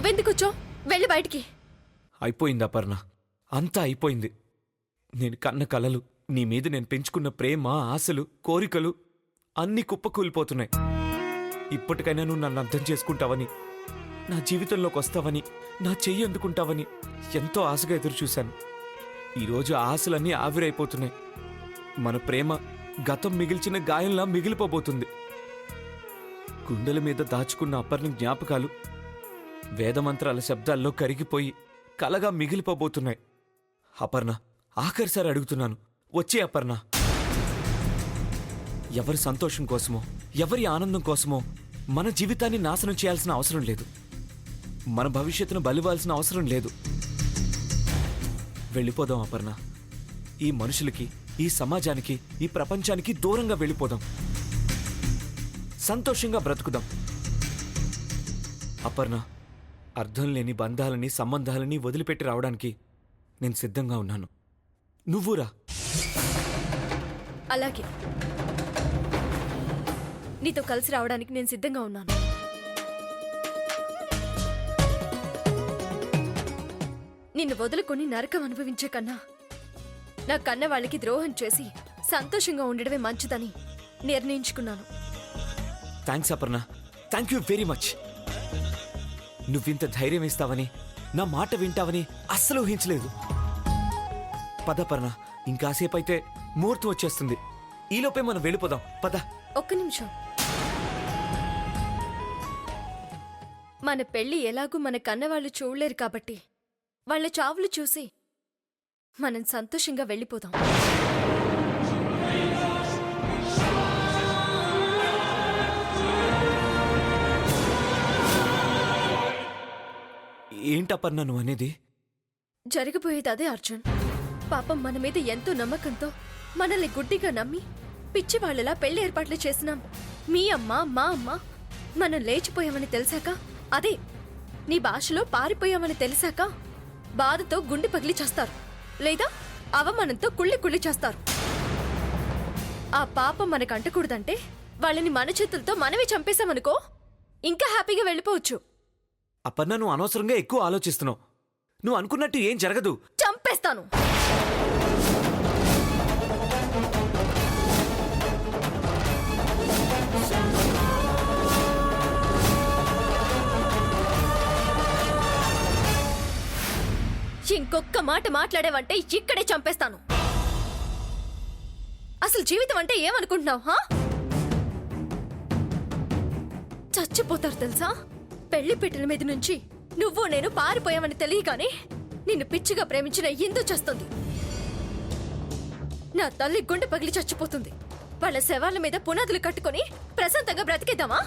నువ్వెందుకొచ్చో వెళ్ళి బయటికి. అయిపోయింది అపర్ణ, అంతా అయిపోయింది. నేను కన్న కలలు, నీ మీద నేను పెంచుకున్న ప్రేమ, ఆశలు, కోరికలు అన్నీ కుప్పకూలిపోతున్నాయి. ఇప్పటికైనా నువ్వు నన్ను అర్థం చేసుకుంటావని, నా జీవితంలోకి వస్తావని, నా చెయ్యి అందుకుంటావని ఎంతో ఆశగా ఎదురుచూశాను. ఈరోజు ఆ ఆశలన్నీ ఆవిరైపోతున్నాయి. మన ప్రేమ గతం మిగిల్చిన గాయంలా మిగిలిపోబోతుంది. గుండెల మీద దాచుకున్న అపర్ణ జ్ఞాపకాలు వేదమంత్రాల శబ్దాల్లో కరిగిపోయి కలగా మిగిలిపోబోతున్నాయి. అపర్ణ, ఆఖరిసారి అడుగుతున్నాను, వచ్చే అపర్ణ. ఎవరి సంతోషం కోసమో, ఎవరి ఆనందం కోసమో మన జీవితాన్ని నాశనం చేయాల్సిన అవసరం లేదు. మన భవిష్యత్తును బలివ్వాల్సిన అవసరం లేదు. వెళ్ళిపోదాం అపర్ణ. ఈ మనుషులకి, ఈ సమాజానికి, ఈ ప్రపంచానికి దూరంగా వెళ్ళిపోదాం. సంతోషంగా బ్రతుకుదాం. అపర్ణ, అర్థం లేని బంధాలని, సంబంధాలని వదిలిపెట్టి రావడానికి నేను సిద్ధంగా ఉన్నాను. నువ్వురా. అలాగే, నీతో కలిసి రావడానికి నేను సిద్ధంగా ఉన్నాను. నిన్ను వదులుకొని నరకం అనుభవించే కన్నా నా కన్న వాళ్ళకి ద్రోహం చేసి సంతోషంగా ఉండడమే మంచిదని నిర్ణయించుకున్నాను. Thanks Aparna, thank you very much. నువ్వింత ధైర్యం ఇస్తావని, నా మాట వింటావని అస్సలు ఊహించలేదు. పదపర్ణ, ఇంకాసేపు అయితే ముహూర్తం వచ్చేస్తుంది. ఈలోపే మనం వెళ్ళిపోదాం. పద. ఒక్క నిమిషం. మన పెళ్లి ఎలాగూ మన కన్నవాళ్ళు చూడలేరు కాబట్టి వాళ్ళ చావులు చూసి మనం సంతోషంగా వెళ్ళిపోదాం. ఏంటపర్ణ నువ్వు అనేది? జరగబోయేది అదే అర్జున్. పాపం మన మీద ఎంతో నమ్మకంతో మనల్ని గుడ్డిగా నమ్మి పిచ్చి వాళ్ళలా పెళ్లి ఏర్పాట్లు చేసినాం. మీ అమ్మ, మా అమ్మ మనం లేచిపోయామని తెలిసాక, అదే నీ భాషలో పారిపోయామని తెలిసాక బాధతో గుండె పగిలి చేస్తారు, లేదా అవమానంతో కుళ్ళి కుళ్ళి చేస్తారు. ఆ పాపం మనకు అంటకూడదంటే వాళ్ళని మన చేతులతో మనమే చంపేశామనుకో, ఇంకా హ్యాపీగా వెళ్ళిపోవచ్చు. అపర్ణ, నువ్వు అనవసరంగా ఎక్కువ ఆలోచిస్తున్నావు. నువ్వు అనుకున్నట్టు ఏం జరగదు. చంపేస్తాను. ఇంకొక్క మాట మాట్లాడేవంటే ఇక్కడే చంపేస్తాను. అసలు జీవితం అంటే ఏమనుకుంటున్నావు? చచ్చిపోతారు తెలుసా? పెళ్లి పెట్టిన మీద నుంచి నువ్వు నేను పారిపోయామని తెలియగానే నిన్ను పిచ్చిగా ప్రేమించిన ఇందు చేస్తుంది. నా తల్లి గుండె పగిలి చచ్చిపోతుంది. వాళ్ళ శవాల మీద పునాదులు కట్టుకుని ప్రశాంతంగా బ్రతికేద్దామా?